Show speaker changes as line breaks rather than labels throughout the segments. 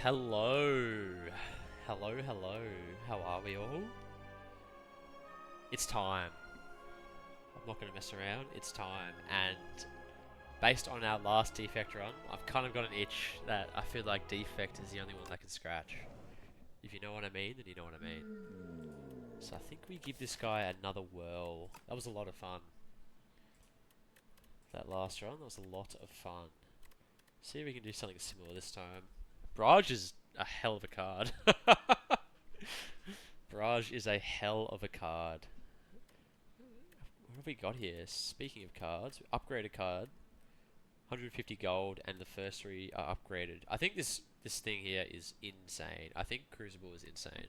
Hello. Hello, hello. How are we all? It's time. I'm not going to mess around. It's time. And based on our last Defect run, I've kind of got an itch that I feel like Defect is the only one that can scratch. If you know what I mean, then you know what I mean. So I think we give this guy another whirl. That was a lot of fun. That last run, that was a lot of fun. See if we can do something similar this time. Barrage is a hell of a card. Barrage is a hell of a card. What have we got here? Speaking of cards, upgraded card, 150 gold, and the first three are upgraded. I think this thing here is insane. I think Crucible is insane.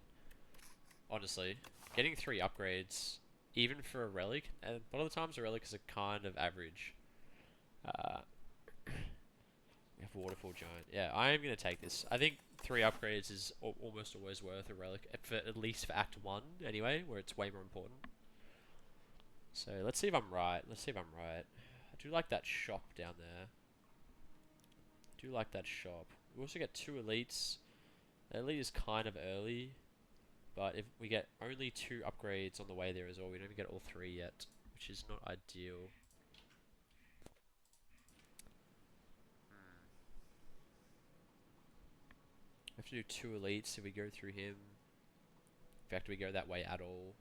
Honestly, getting 3 upgrades, even for a relic, and a lot of the times the relics are kind of average. We have Waterfall Giant. Yeah, I am going to take this. I think 3 upgrades is almost always worth a relic, at least for Act 1 anyway, where it's way more important. So let's see if I'm right. Let's see if I'm right. I do like that shop down there. I do like that shop. We also get 2 elites. The elite is kind of early, but if we get only 2 upgrades on the way there as well, we don't even get all 3 yet, which is not ideal. We have to do 2 elites if we go through him. In fact, we go that way at all.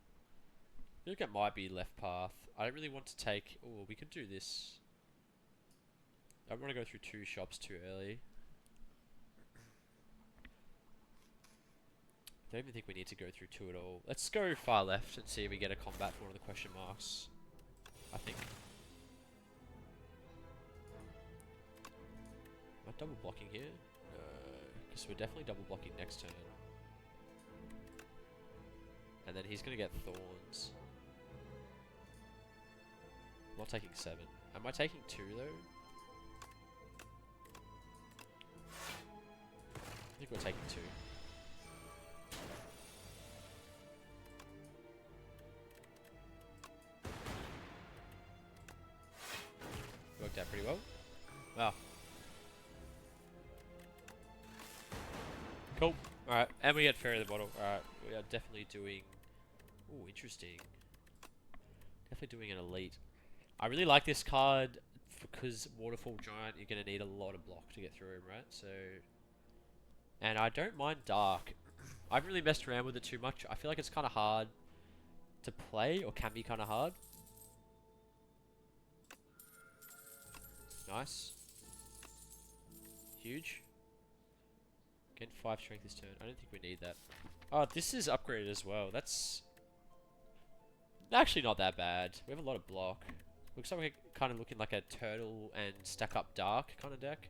I feel like it might be left path. I don't really want to take... Oh, we could do this. I don't want to go through 2 shops too early. I don't even think we need to go through 2 at all. Let's go far left and see if we get a combat for one of the question marks. I think. Am I double blocking here? No, because we're definitely double blocking next turn. And then he's going to get thorns. I'm not taking 7. Am I taking 2 though? I think we're taking 2. Worked out pretty well. Wow. Cool. Alright, and we get Fairy of the Bottle. Alright, we are definitely doing... Ooh, interesting. Definitely doing an elite. I really like this card because Waterfall Giant, you're going to need a lot of block to get through him, right? So... And I don't mind Dark. I haven't really messed around with it too much. I feel like it's kind of hard to play, or can be kind of hard. Nice. Huge. Gain 5 strength this turn. I don't think we need that. Oh, this is upgraded as well. That's actually not that bad. We have a lot of block. Looks like we're kind of looking like a turtle and stack up dark kind of deck.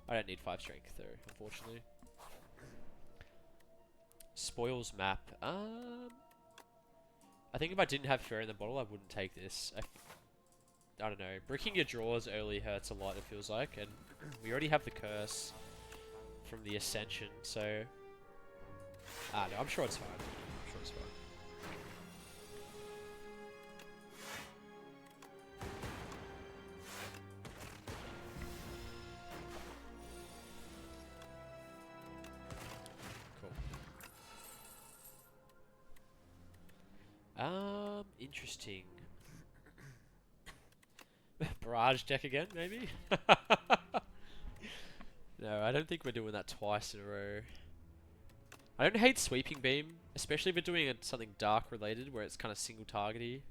I don't need 5 strength though, unfortunately. Spoils map. I think if I didn't have Fairy in the Bottle, I wouldn't take this. I don't know. Bricking your drawers early hurts a lot, it feels like, and we already have the curse from the Ascension, so... no, I'm sure it's fine. I'm sure it's fine. Cool. Interesting. Barrage deck again, maybe? No, I don't think we're doing that twice in a row. I don't hate Sweeping Beam, especially if we're doing something dark related where it's kind of single targety.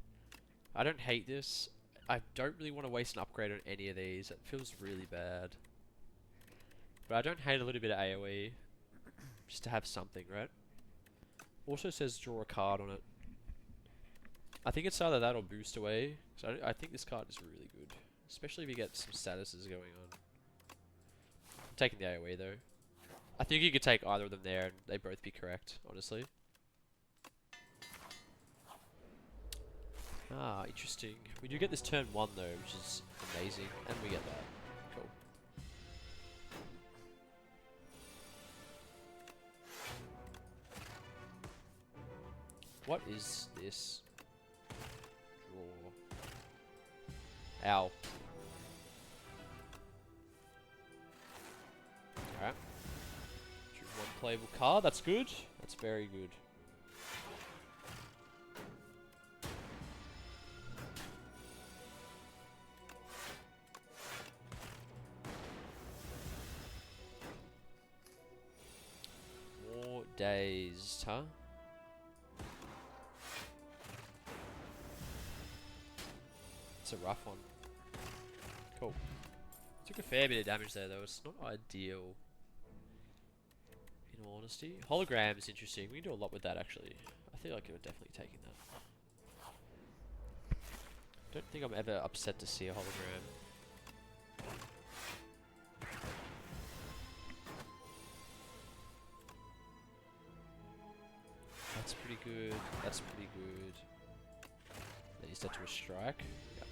I don't hate this. I don't really want to waste an upgrade on any of these. It feels really bad. But I don't hate a little bit of AoE. Just to have something, right? Also says draw a card on it. I think it's either that or boost away. So I think this card is really good. Especially if you get some statuses going on. I'm taking the AoE though. I think you could take either of them there and they both be correct, honestly. Ah, interesting. We do get this turn 1 though, which is amazing. And we get that. Cool. What is this? Draw. Ow. Alright. playable card. That's good. That's very good. More dazed, huh? It's a rough one. Cool. Took a fair bit of damage there, though. It's not ideal. In all honesty. Hologram is interesting. We can do a lot with that, actually. I feel like you're definitely taking that. Don't think I'm ever upset to see a hologram. That's pretty good. That's pretty good. Then he's dead to a strike. Yep.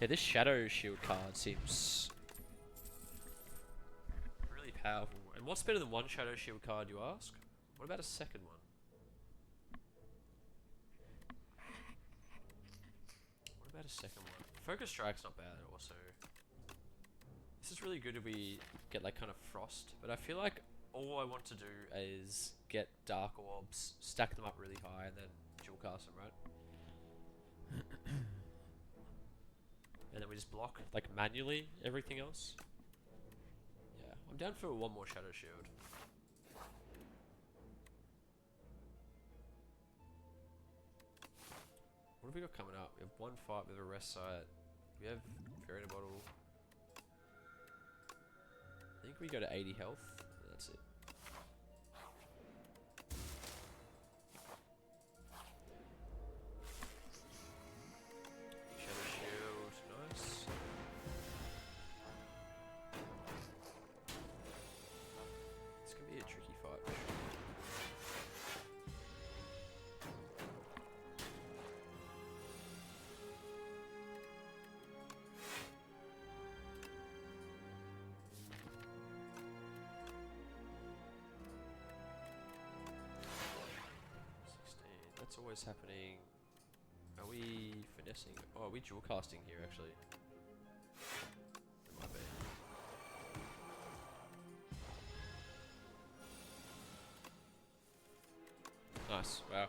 Yeah, this Shadow Shield card seems really powerful. And what's better than one Shadow Shield card, you ask? What about a second one? What about a second one? Focus Strike's not bad also. This is really good if we get like kind of Frost, but I feel like all I want to do is get Dark Orbs, stack them up really high, and then dual cast them, right? And then we just block, like, manually everything else. Yeah, I'm down for one more Shadow Shield. What have we got coming up? We have one fight with a rest site. We have Fairy in a Bottle. I think we go to 80 health. And that's it. Shadow Shield, nice. It's gonna be a tricky fight for sure. That's always happening. Are we finessing? Oh, are we dual casting here actually? It might be. Nice, wow.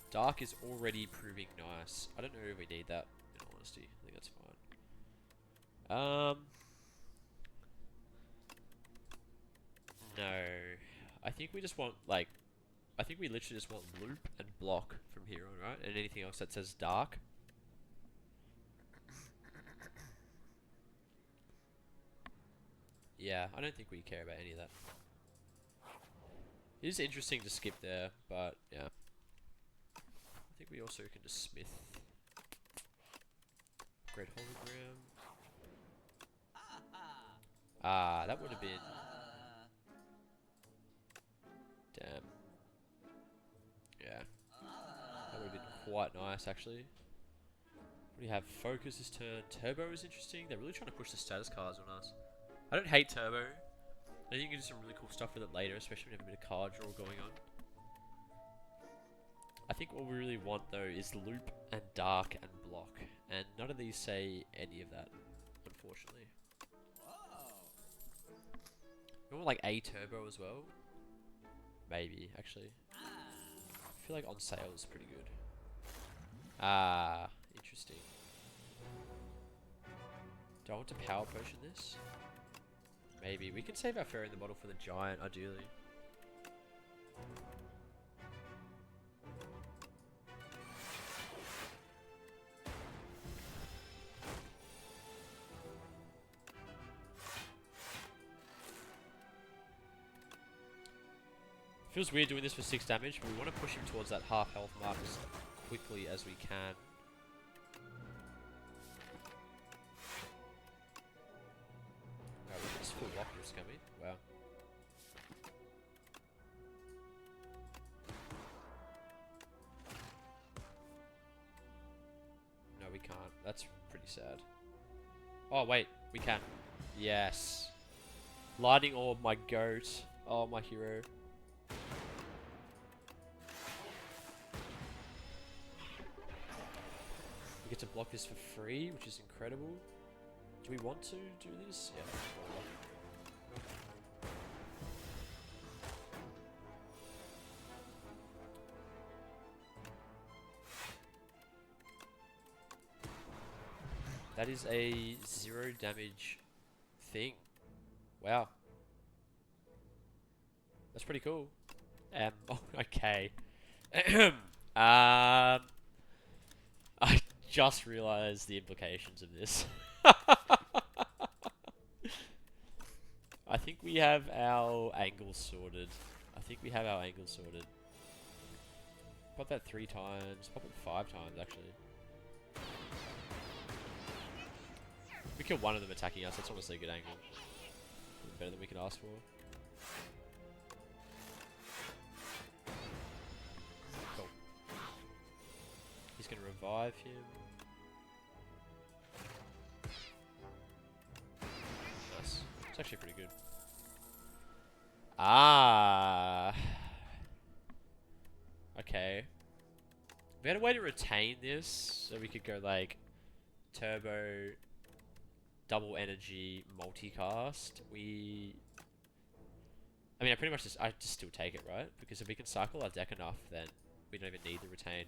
Dark is already proving nice. I don't know if we need that, in all honesty. I think that's fine. No. I think we just want, like, I think we literally just want loop and block from here on, right? And anything else that says dark. Yeah, I don't think we care about any of that. It is interesting to skip there, but yeah. I think we also can just smith. Great hologram. Ah, that would have been... Damn. Yeah. That would have been quite nice, actually. What do you have? Focus this turn. Turbo is interesting. They're really trying to push the status cards on us. I don't hate Turbo. I think you can do some really cool stuff with it later, especially when you have a bit of card draw going on. I think what we really want, though, is loop and dark and block. And none of these say any of that, unfortunately. You want, like, a Turbo as well? Maybe, actually. I feel like on sale is pretty good. Ah, interesting. Do I want to power potion this? Maybe. We can save our Fairy in the Bottle for the Giant, ideally. Feels weird doing this for 6 damage, but we want to push him towards that half health mark as quickly as we can. Wow, we just full lockers, can we? Wow. No, we can't. That's pretty sad. Oh, wait. We can. Yes. Lightning Orb, my goat. Oh, my hero. We get to block this for free, which is incredible. Do we want to do this? Yeah. That is a 0 damage thing. Wow. That's pretty cool. Oh, okay. I just realized the implications of this. I think we have our angles sorted. Pop that 3 times. Pop it 5 times, actually. We kill one of them attacking us. That's honestly a good angle. Better than we can ask for. Cool. He's gonna revive him. Nice. It's actually pretty good. Ah. Okay. We had a way to retain this, so we could go like turbo, double energy, multicast. I mean, I just still take it, right? Because if we can cycle our deck enough, then we don't even need the retain.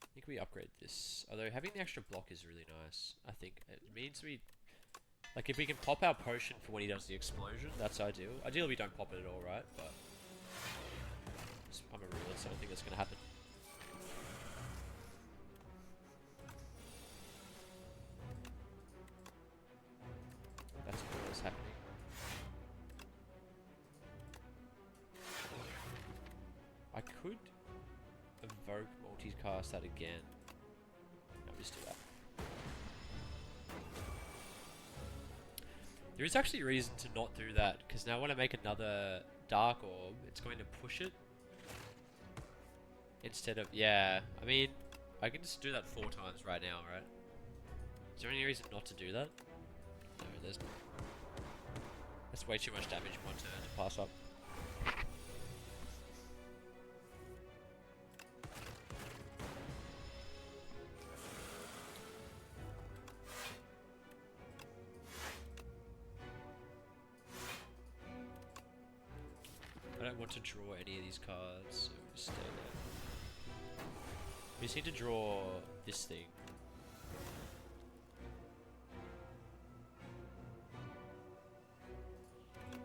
I think we upgrade this. Although having the extra block is really nice. I think it means we... Like, if we can pop our potion for when he does the explosion, that's ideal. Ideally, we don't pop it at all, right? But... I'm a realist, I don't think that's going to happen. That's what is happening. I could evoke multicast that again. No, just do that. There is actually a reason to not do that, because now when I make another Dark Orb, it's going to push it. Instead of, yeah, I mean, I can just do that 4 times right now, right? Is there any reason not to do that? No, there's not. That's way too much damage in one turn to pass up. I don't want to draw any of these cards, so we'll just stay there. We just need to draw this thing.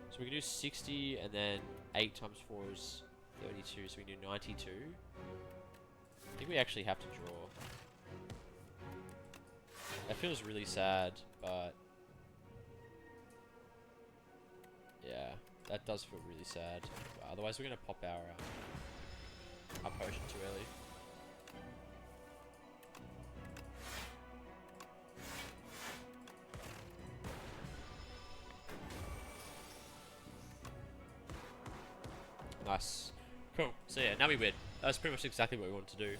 So we can do 60, and then 8 times 4 is 32, so we can do 92. I think we actually have to draw. That feels really sad, but... yeah, that does feel really sad. Otherwise we're going to pop our potion too early. Nice. Cool. So yeah, now we win. That's pretty much exactly what we wanted to do.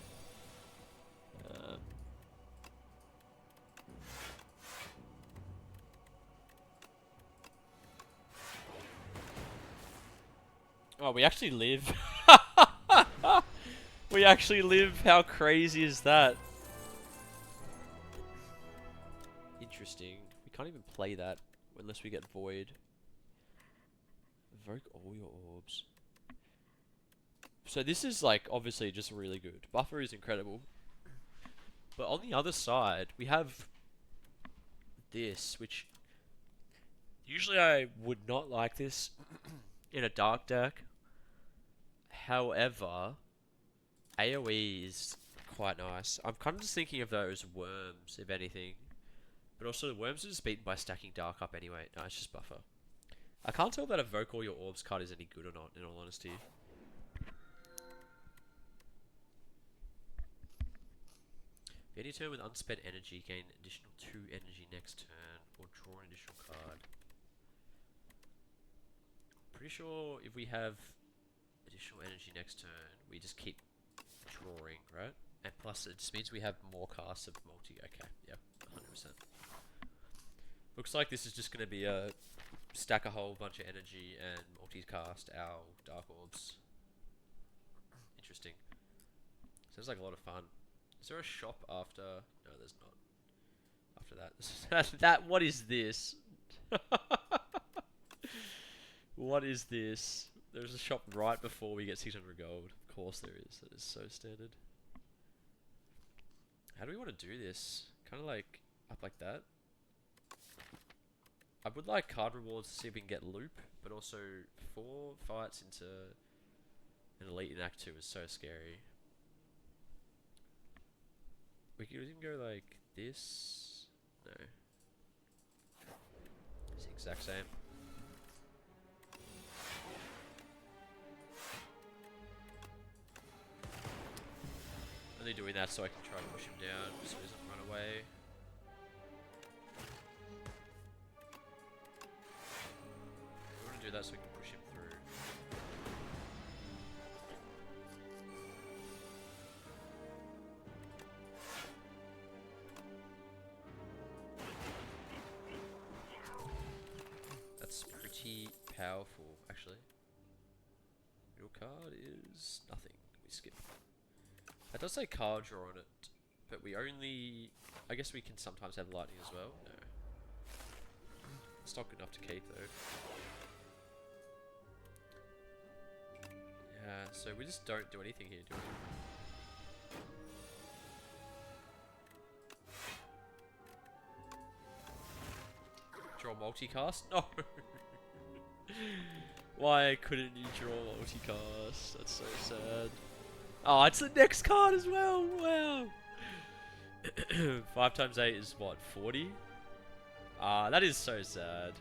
Oh, we actually live. We actually live. How crazy is that? Interesting. We can't even play that unless we get void. Evoke all your orbs. So this is like obviously just really good. Buffer is incredible. But on the other side, we have this, which usually I would not like this in a dark deck. However, AoE is quite nice. I'm kind of just thinking of those worms, if anything. But also, the worms are just beaten by stacking dark up anyway. No, it's just buffer. I can't tell if that Evoke All Your Orbs card is any good or not, in all honesty. Any turn with unspent energy, gain additional 2 energy next turn, or draw an additional card. Pretty sure if we have additional energy next turn, we just keep drawing, right? And plus it just means we have more casts of multi. Okay, yep, 100%. Looks like this is just going to be a stack a whole bunch of energy and multi-cast our Dark Orbs. Interesting. Sounds like a lot of fun. Is there a shop after? No, there's not. After that, what is this? What is this? There's a shop right before we get 600 gold. Of course there is. That is so standard. How do we want to do this? Kind of like up like that. I would like card rewards to see if we can get loop, but also 4 fights into an elite in Act 2 is so scary. We could even go like this. No. It's the exact same. Only doing that so I can try to push him down so he doesn't run away. We want to do that so we can push him through. That's pretty powerful, actually. Middle card is nothing. We skip. That does say card draw on it, but we only... I guess we can sometimes have lightning as well. No. It's not good enough to keep, though. Yeah, so we just don't do anything here, do we? Draw multicast? No! Why couldn't you draw multicast? That's so sad. Oh, it's the next card as well! Wow! 5 times 8 is what, 40? Ah, that is so sad.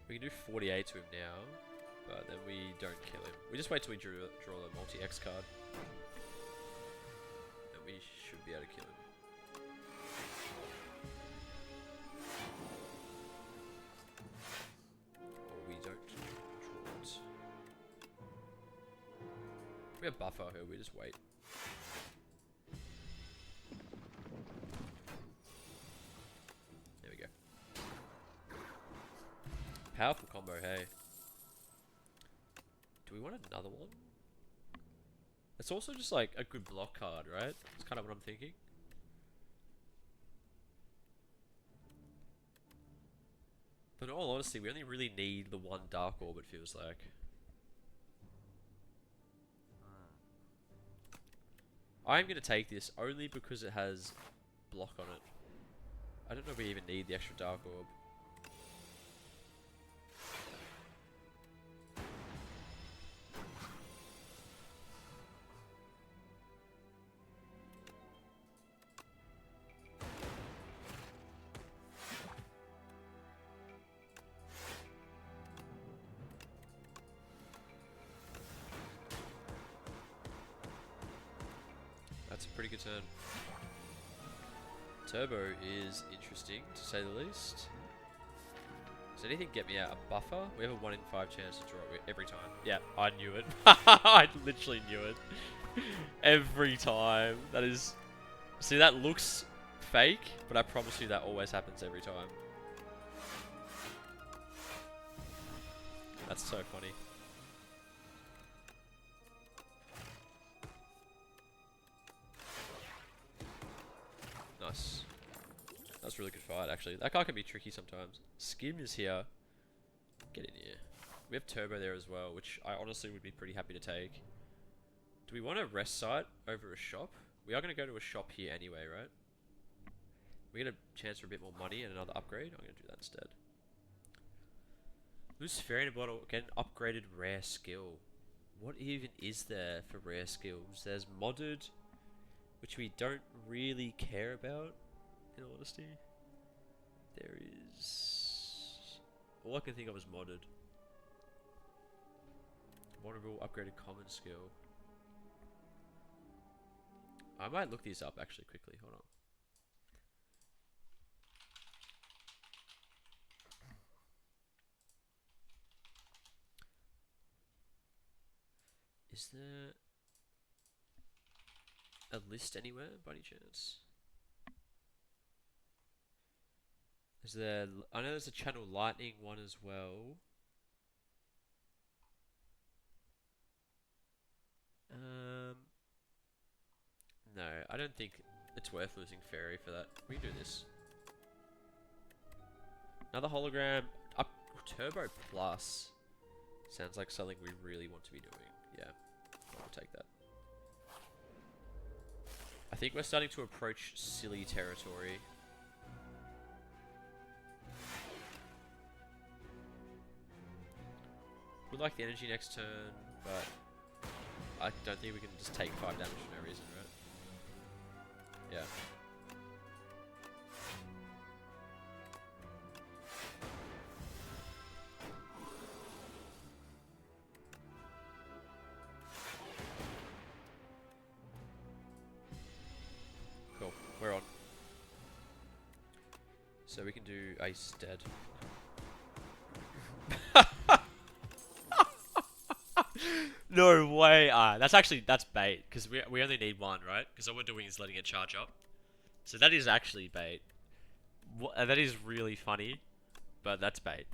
We can do 48 to him now, but then we don't kill him. We just wait till we draw a multi-X card. And we should be able to kill him. Or we don't draw it. We have buffer here, we just wait. There we go. Powerful combo, hey. Do we want another one? It's also just like a good block card, right? That's kind of what I'm thinking. But in all honesty, we only really need the one Dark Orb, it feels like. I'm going to take this only because it has block on it. I don't know if we even need the extra Dark Orb. That's a pretty good turn. Turbo is interesting, to say the least. Does anything get me out? A buffer? We have a 1 in 5 chance to draw it every time. Yeah, I knew it. I literally knew it. Every time. That is... See, that looks fake, but I promise you that always happens every time. That's so funny. Nice. That's a really good fight, actually. That guy can be tricky sometimes. Skim is here. Get in here. We have Turbo there as well, which I honestly would be pretty happy to take. Do we want a rest site over a shop? We are going to go to a shop here anyway, right? We get a chance for a bit more money and another upgrade. I'm going to do that instead. Lose fairy in a bottle. Get an upgraded rare skill. What even is there for rare skills? There's modded, which we don't really care about, in all honesty. There is... All I can think of is modded. Vulnerable, upgraded common skill. I might look these up actually quickly, hold on. Is there a list anywhere by any chance? Is there... I know there's a channel lightning one as well. No, I don't think it's worth losing Fairy for that. We can do this. Another hologram. Up Turbo Plus. Sounds like something we really want to be doing. Yeah, I'll take that. I think we're starting to approach silly territory. Would like the energy next turn, but I don't think we can just take 5 damage for no reason, right? Yeah. Cool, we're on. So we can do Ace dead. No way. That's bait because we only need one, right? Because all we're doing is letting it charge up. So that is actually bait. That is really funny, but that's bait.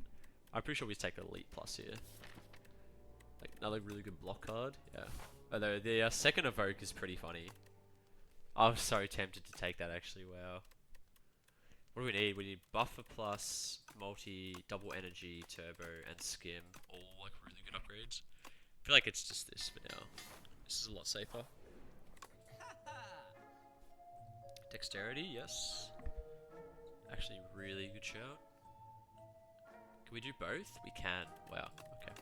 I'm pretty sure we take Elite Plus here. Like another really good block card. Yeah. Although the second evoke is pretty funny. I was so tempted to take that actually. Wow. What do we need? We need Buffer Plus, Multi, Double Energy, Turbo, and Skim. All like really good upgrades. I feel like it's just this for now. This is a lot safer. Dexterity, yes. Actually, really good shout. Can we do both? We can. Wow. Okay.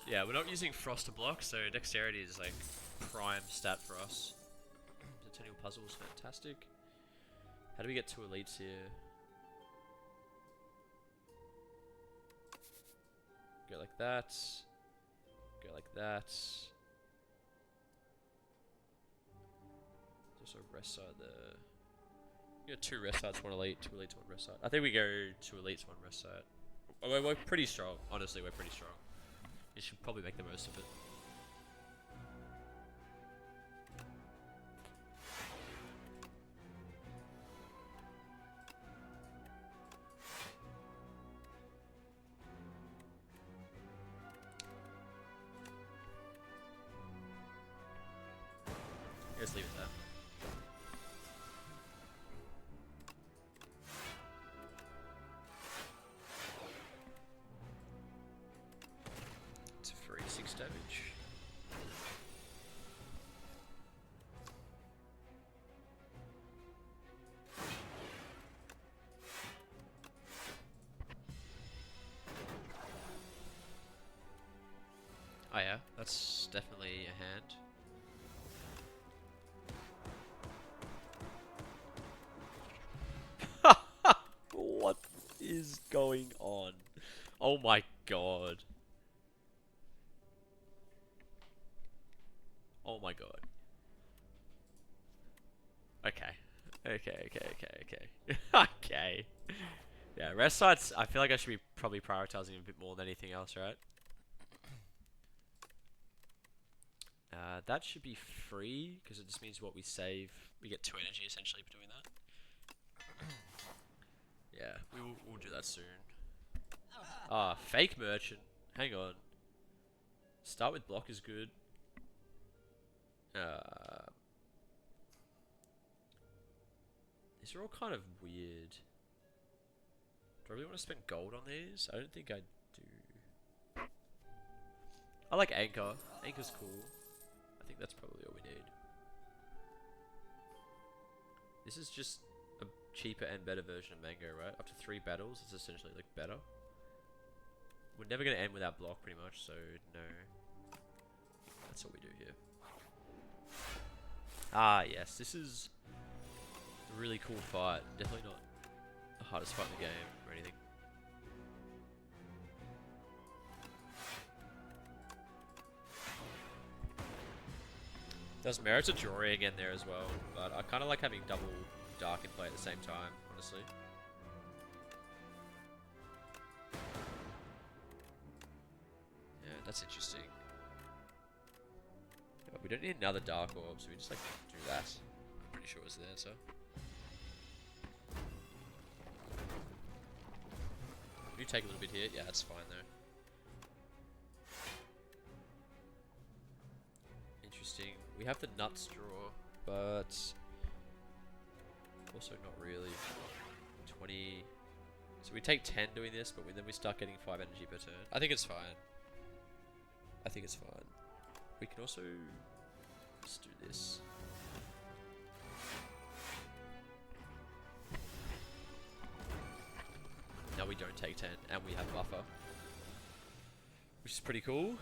Yeah, we're not using Frost to block, so Dexterity is like prime stat for us. Centennial Puzzle is fantastic. How do we get 2 elites here? Go like that. Go like that. There's also a rest side there. You got 2 rest sides, 1 elite, 2 elites, 1 rest side. I think we go 2 elites, 1 rest side. We're pretty strong. Honestly, we're pretty strong. You should probably make the most of it. Just leave it there. It's free 6 damage. Oh yeah, that's definitely a hand. What is going on? Oh my god. Oh my god. Okay. Okay. Okay. Yeah, rest sites, I feel like I should be probably prioritizing a bit more than anything else, right? That should be free, because it just means what we save, we get 2 energy essentially for doing that. Yeah, we'll do that soon. Ah, fake merchant. Hang on. Start with block is good. These are all kind of weird. Do I really want to spend gold on these? I don't think I do. I like Anchor. Anchor's cool. I think that's probably all we need. This is just a cheaper and better version of Mango, right? Up to 3 battles, it's essentially like better. We're never going to end without block pretty much, so no. That's what we do here. Ah, yes, this is a really cool fight. Definitely not the hardest fight in the game or anything. Does merit a Jory again there as well, but I kind of like having double dark in play at the same time, honestly. Yeah, that's interesting. Yeah, we don't need another dark orb, so we just like do that. I'm pretty sure it's the answer. You take a little bit here, yeah, that's fine though. interesting. We have the nuts draw, but also not really. 20. So we take 10 doing this, but then we start getting 5 energy per turn. I think it's fine. I think it's fine. We can also just do this. Now we don't take 10, and we have buffer, which is pretty cool.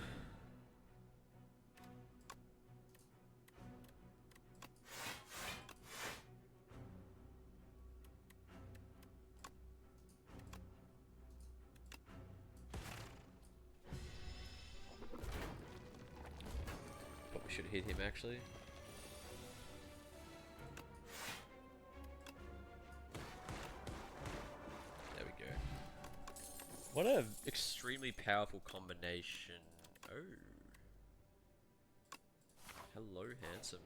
Probably should hit him actually. What an extremely powerful combination. Oh. Hello, handsome.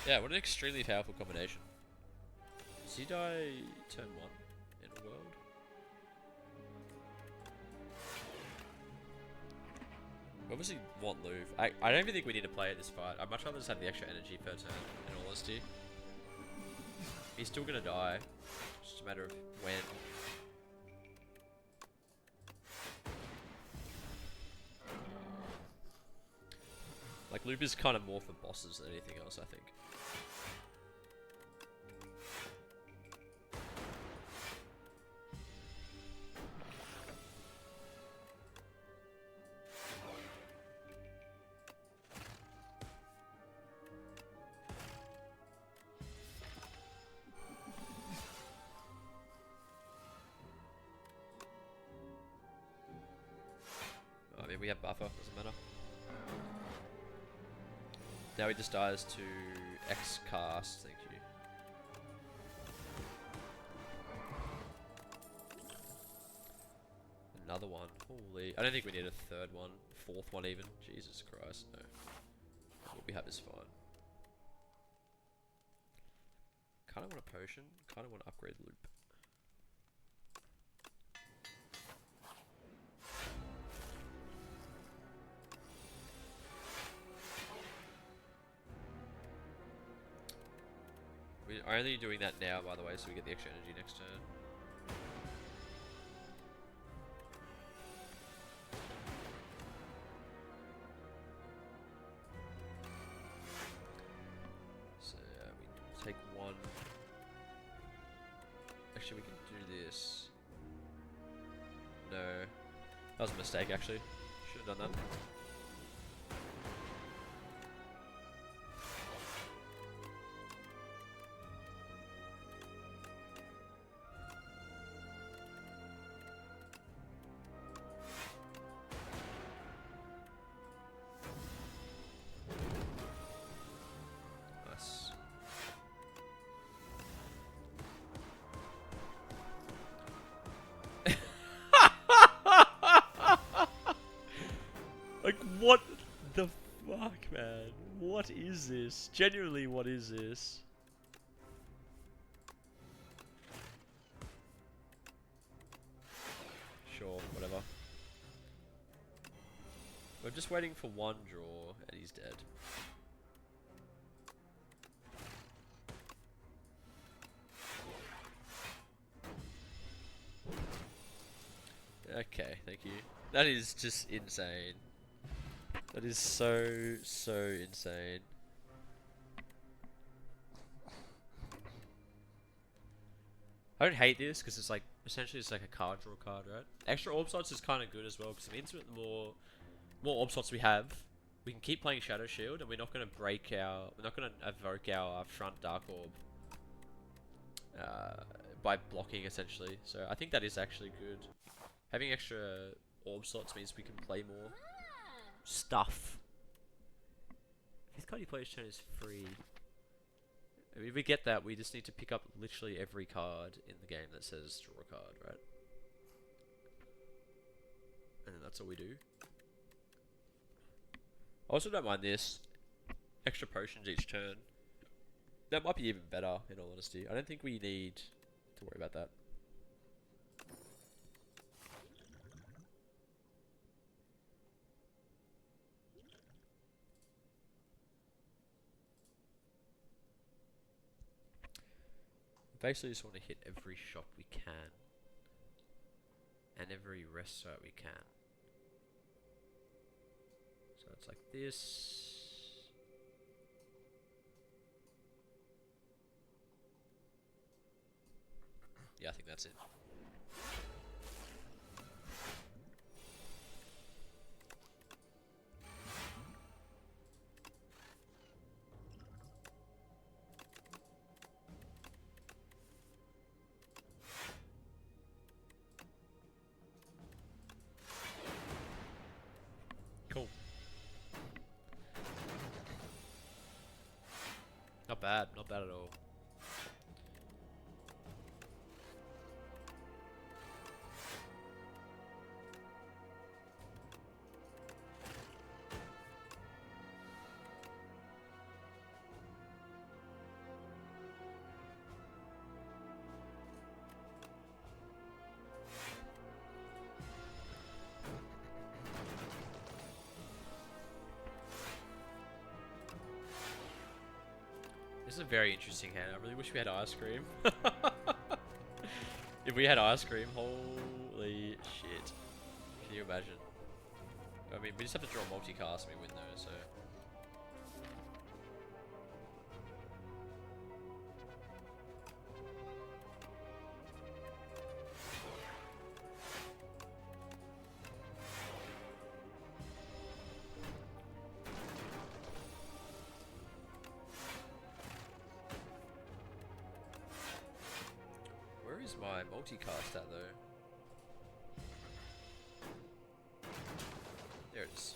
Yeah, what an extremely powerful combination. Does he die turn 1 in a world? We obviously want Louvre. I don't even think we need to play it this fight. I'd much rather just have the extra energy per turn, in all honesty. He's still gonna die. It's just a matter of when. Like, loop is kind of more for bosses than anything else, I think. I mean, we have buffer, doesn't matter. Now he just dies to X cast, thank you. Another one, holy. I don't think we need a third one, fourth one even. Jesus Christ, no. What we have is fine. Kinda want a potion, kinda want to upgrade loop. We're only doing that now, by the way, so we get the extra energy next turn. So, we take 1. Actually, we can do this. No. That was a mistake, actually. Should have done that. Like, what the fuck, man? What is this? Genuinely, what is this? Sure, whatever. We're just waiting for 1 draw, and he's dead. Okay, thank you. That is just insane. That is so insane. I don't hate this because it's like essentially it's like a card draw card, right? Extra orb slots is kind of good as well because it means that the more orb slots we have, we can keep playing Shadow Shield and we're not going to we're not going to evoke our front Dark Orb by blocking essentially. So I think that is actually good. Having extra orb slots means we can play more stuff. 5th card you play each turn is free. I mean, if we get that, we just need to pick up literally every card in the game that says draw a card, right? And then that's all we do. I also don't mind this. Extra potions each turn. That might be even better, in all honesty. I don't think we need to worry about that. Basically just want to hit every shop we can. And every rest site we can. So it's like this. Yeah, I think that's it. Cool. Not bad, not bad at all. This is a very interesting hand. I really wish we had ice cream. If we had ice cream, holy shit. Can you imagine? I mean, we just have to draw multicast and we win though, so... Where is my multicast at though? There it is.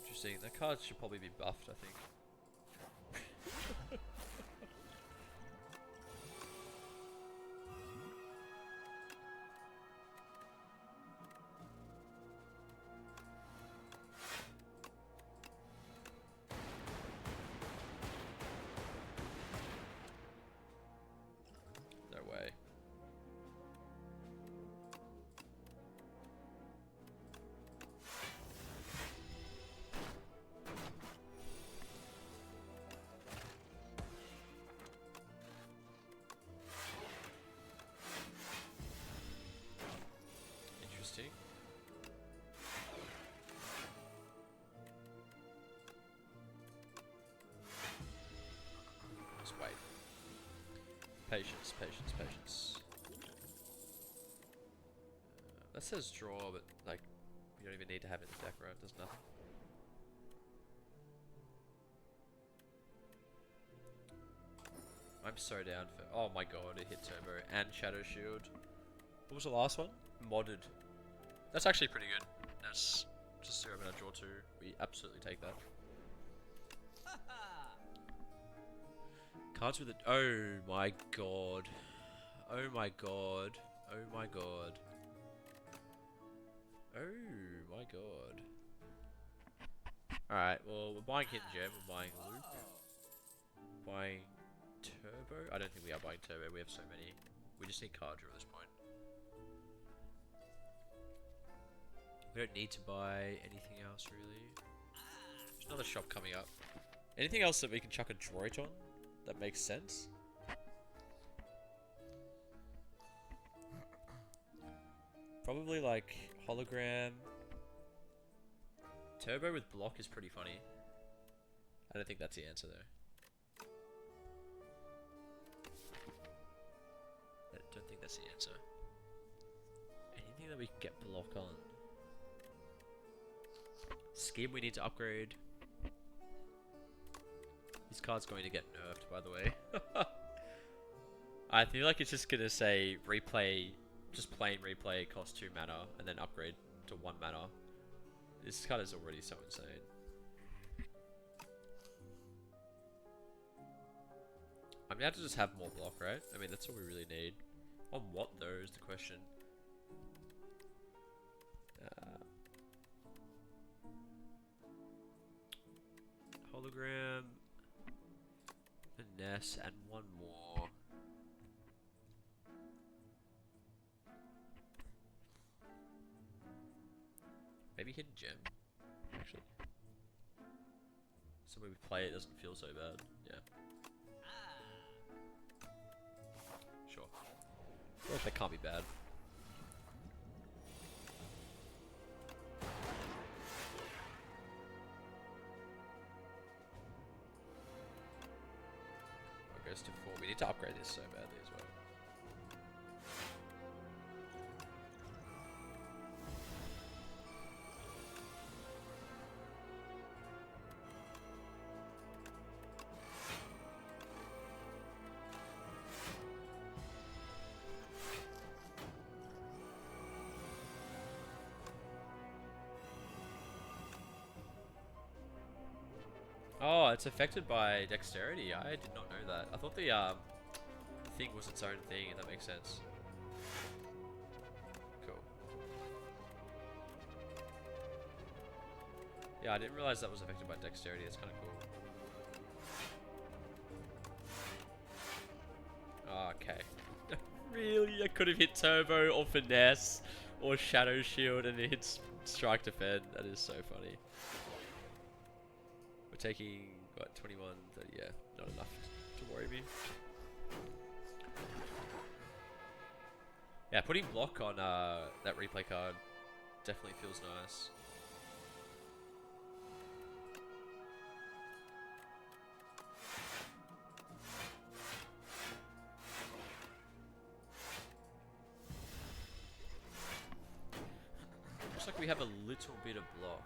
Interesting, that card should probably be buffed, I think. No way. Interesting. Just wait. Patience, patience, patience. That says draw, but like, we don't even need to have it in the deck, right? It does nothing. I'm so down for... Oh my god, it hit turbo and shadow shield. What was the last one? Modded. That's actually pretty good. That's just 0 mana draw 2. We absolutely take that. Cards with it. Oh my god. Oh my god. Oh my god. Oh my god. Alright, well, we're buying Hidden Gem, we're buying Luke. Buying Turbo? I don't think we are buying Turbo, we have so many. We just need card draw at this point. We don't need to buy anything else, really. There's another shop coming up. Anything else that we can chuck a droid on? That makes sense? Probably like hologram. Turbo with block is pretty funny. I don't think that's the answer though. I don't think that's the answer. Anything that we can get block on. Scheme we need to upgrade. This card's going to get nerfed, by the way. I feel like it's just gonna say replay, just plain replay costs 2 mana, and then upgrade to 1 mana. This card is already so insane. I'm gonna have to just have more block, right? I mean, that's all we really need. On what though is the question. Hologram, finesse, and one more. Maybe Hidden Gem, actually. So when we play, it doesn't feel so bad. Yeah. Sure. I feel like that can't be bad. It goes to 4. We need to upgrade this so badly as well. Oh, it's affected by dexterity. I did not know that. I thought the thing was its own thing, if that makes sense. Cool. Yeah, I didn't realize that was affected by dexterity. It's kind of cool. Oh, okay. Really? I could have hit turbo or finesse or shadow shield and it hits strike defend. That is so funny. We're taking, what, 21, 30, yeah, not enough to worry me. Yeah, putting block on that replay card definitely feels nice. Looks like we have a little bit of block.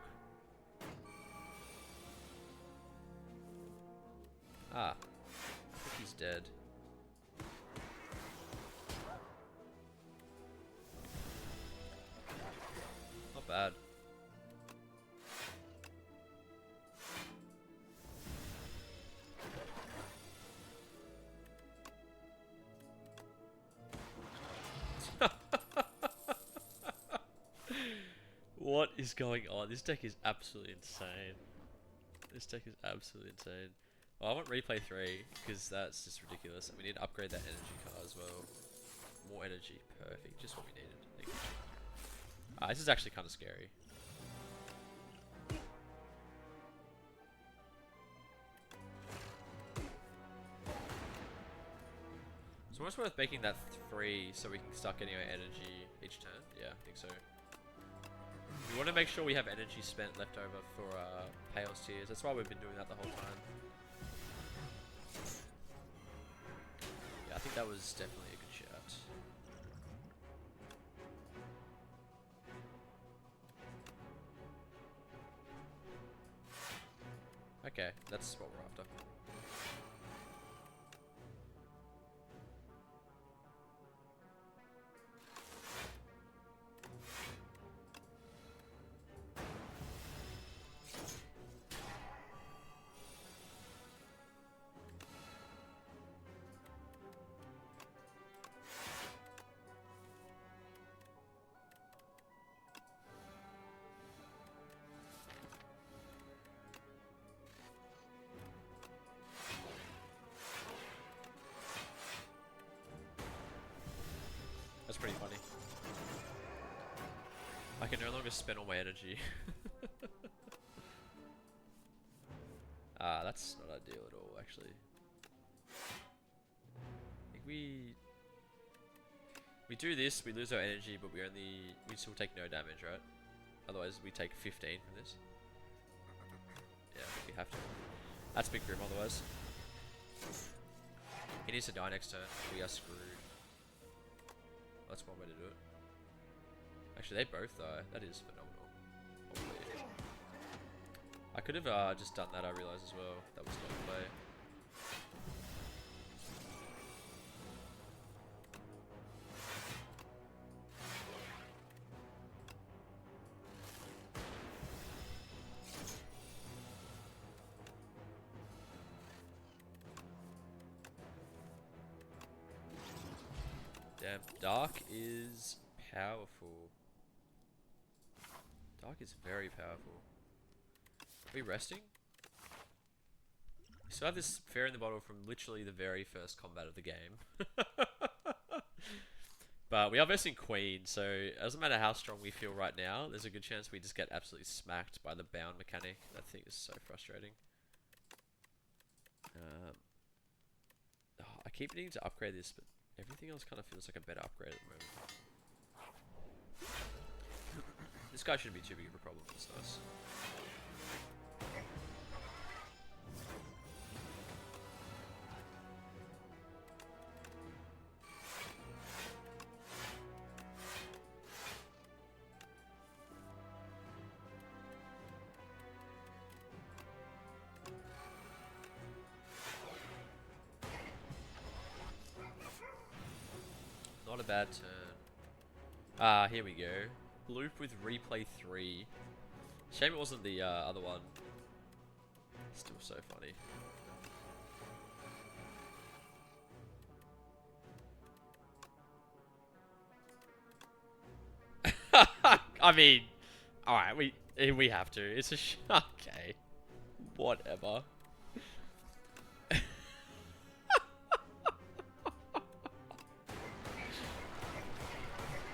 Ah, I think he's dead. Not bad. What is going on? This deck is absolutely insane. This deck is absolutely insane. Oh, I want replay 3 because that's just ridiculous. And we need to upgrade that energy card as well. More energy, perfect. Just what we needed. Thank you. This is actually kind of scary. So it's worth making that 3 so we can start getting our energy each turn. Yeah, I think so. We want to make sure we have energy spent left over for Chaos Tears. That's why we've been doing that the whole time. Yeah, I think that was definitely a good shout. Okay, that's what we're after. That's pretty funny. I can no longer spend all my energy. That's not ideal at all, actually. I think we do this, we lose our energy, but we still take no damage, right? Otherwise, we take 15 from this. Yeah, I think we have to. That's big grim otherwise. He needs to die next turn. We are screwed. That's one way to do it. Actually, they both die. That is phenomenal. Holy. I could have just done that, I realised as well. That was not a play. Damn, Dark is powerful. Dark is very powerful. Are we resting? We still have this Fair in the Bottle from literally the very first combat of the game. But we are versing Queen, so it doesn't matter how strong we feel right now, there's a good chance we just get absolutely smacked by the bound mechanic. That thing is so frustrating. Um, I keep needing to upgrade this, but everything else kind of feels like a better upgrade at the moment. This guy shouldn't be too big of a problem. It's nice. Not a bad turn. Ah, here we go. Loop with replay 3. Shame it wasn't the other one. Still so funny. I mean, alright, we have to. It's a okay. Whatever.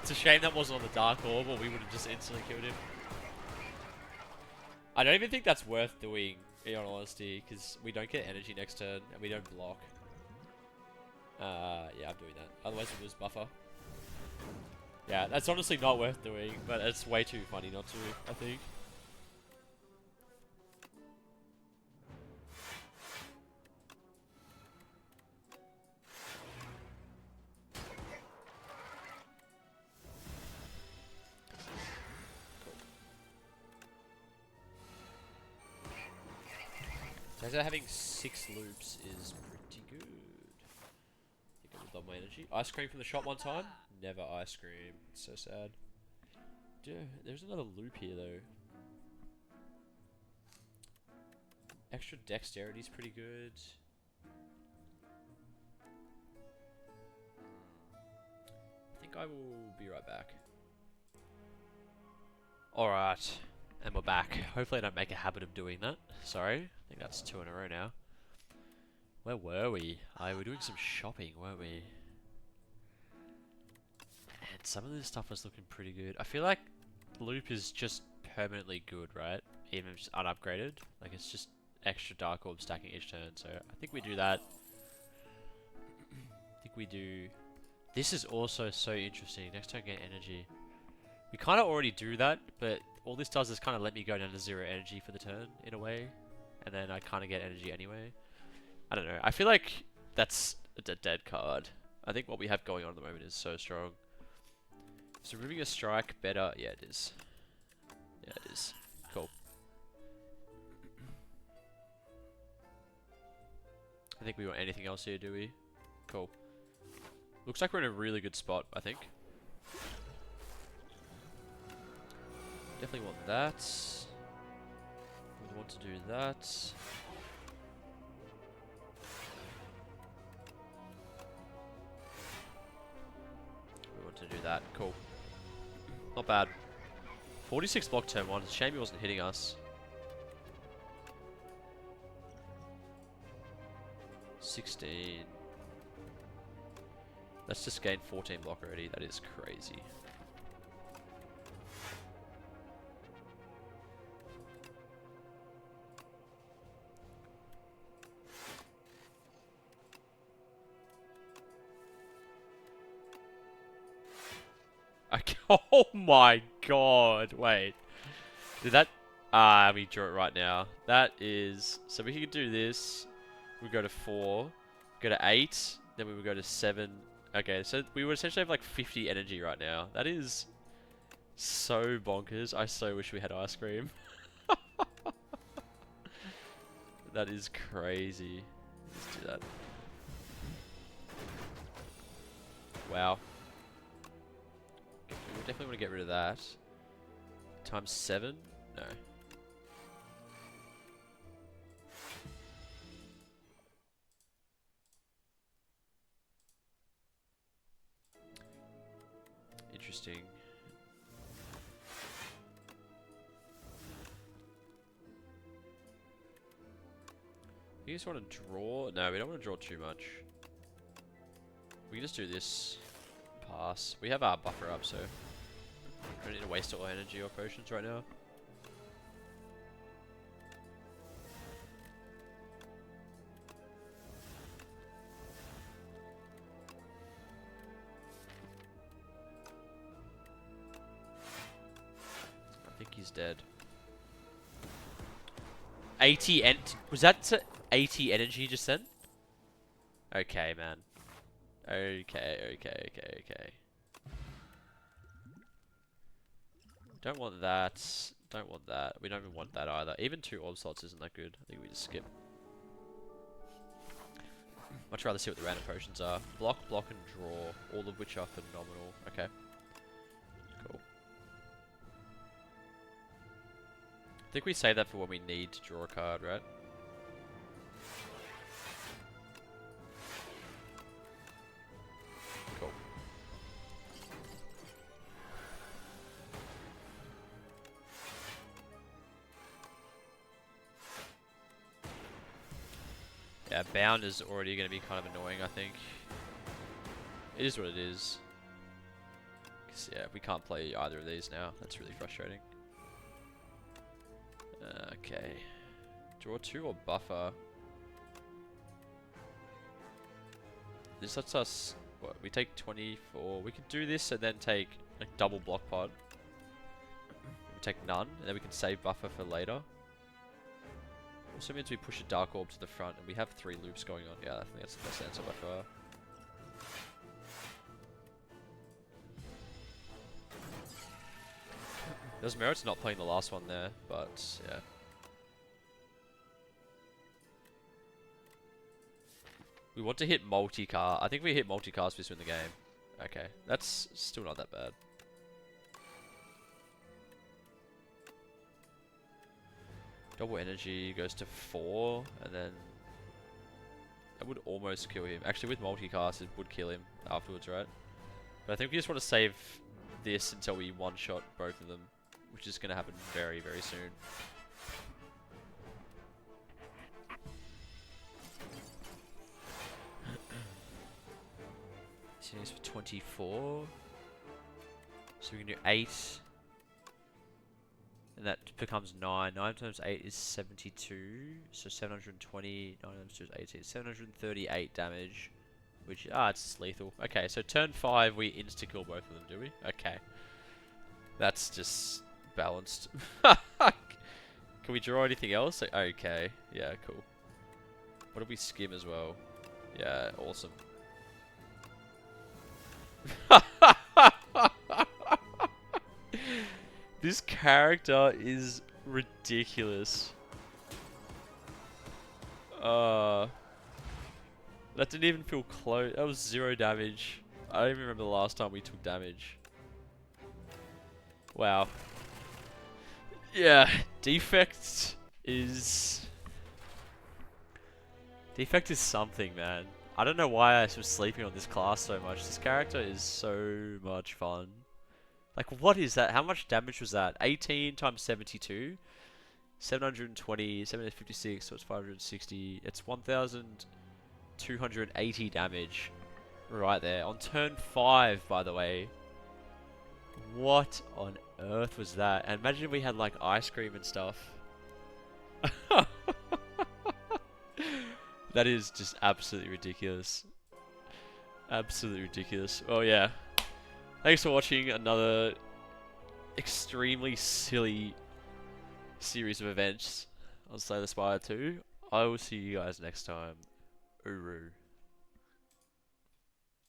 It's a shame that wasn't on the Dark Orb, or we would have just instantly killed him. I don't even think that's worth doing, in all honesty, because we don't get energy next turn, and we don't block. Yeah, I'm doing that. Otherwise we lose buffer. Yeah, that's honestly not worth doing, but it's way too funny not to, I think. So having 6 loops is pretty good. I think I will double my energy. Ice cream from the shop one time? Never ice cream. It's so sad. Dude, there's another loop here though. Extra dexterity is pretty good. I think I will be right back. Alright. And we're back. Hopefully I don't make a habit of doing that. Sorry. I think that's 2 in a row now. Where were we? We were doing some shopping, weren't we? And some of this stuff was looking pretty good. I feel like loop is just permanently good, right? Even if it's unupgraded. Like it's just extra Dark Orb stacking each turn. So I think we do that. I think we do... This is also so interesting. Next turn get energy. We kind of already do that, but all this does is kind of let me go down to 0 energy for the turn, in a way. And then I kind of get energy anyway. I don't know. I feel like that's a dead card. I think what we have going on at the moment is so strong. So removing a strike better. Yeah, it is. Yeah, it is. Cool. I think we want anything else here, do we? Cool. Looks like we're in a really good spot, I think. Definitely want that. We want to do that. We want to do that. Cool. Not bad. 46 block turn 1. Shame he wasn't hitting us. 16. Let's just gain 14 block already. That is crazy. Oh my god, wait. Did that... we draw it right now. That is... So we could do this. We go to 4. Go to 8. Then we would go to 7. Okay, so we would essentially have like 50 energy right now. That is so bonkers. I so wish we had ice cream. That is crazy. Let's do that. Wow. We definitely want to get rid of that. Times 7? No. Interesting. You just want to draw? No, we don't want to draw too much. We can just do this. Pass. We have our buffer up, so we don't need to waste all our energy or potions right now. he's dead. 80 was that 80 energy just then? Okay, man. Okay. Don't want that. Don't want that. We don't even want that either. Even 2 orb slots isn't that good. I think we just skip. Much rather see what the random potions are. Block, block, and draw. All of which are phenomenal. Okay. Cool. I think we save that for when we need to draw a card, right? Cool. Yeah, bound is already going to be kind of annoying, I think. It is what it is. 'Cause, yeah, we can't play either of these now. That's really frustrating. Okay. Draw 2 or buffer. This lets us... What? We take 24. We can do this and then take a double block pod. We take none, and then we can save buffer for later. Also means we push a dark orb to the front, and we have 3 loops going on. Yeah, I think that's the best answer by far. There's merit to not playing the last one there, but yeah. We want to hit multi-car. I think if we hit multi-cast, we win the game. Okay, that's still not that bad. Double energy goes to 4, and then that would almost kill him. Actually, with multicast, it would kill him afterwards, right? But I think we just want to save this until we one-shot both of them, which is going to happen very, very soon. So he's for 24. So we can do 8. And that becomes 9. 9 times 8 is 72. So 720. 9 times 2 is 18. 738 damage. Which, it's lethal. Okay, so turn 5, we insta-kill both of them, do we? Okay. That's just balanced. Can we draw anything else? Okay. Yeah, cool. What did we skim as well? Yeah, awesome. This character is ridiculous. That didn't even feel close. That was 0 damage. I don't even remember the last time we took damage. Wow. Yeah, Defect is... Defect is something, man. I don't know why I was sleeping on this class so much. This character is so much fun. Like, what is that? How much damage was that? 18 times 72? 720, 756, so it's 560. It's 1,280 damage. Right there. On turn 5, by the way. What on earth was that? And imagine if we had, like, ice cream and stuff. That is just absolutely ridiculous. Absolutely ridiculous. Oh, yeah. Thanks for watching another extremely silly series of events on Slay the Spire 2. I will see you guys next time. Uru.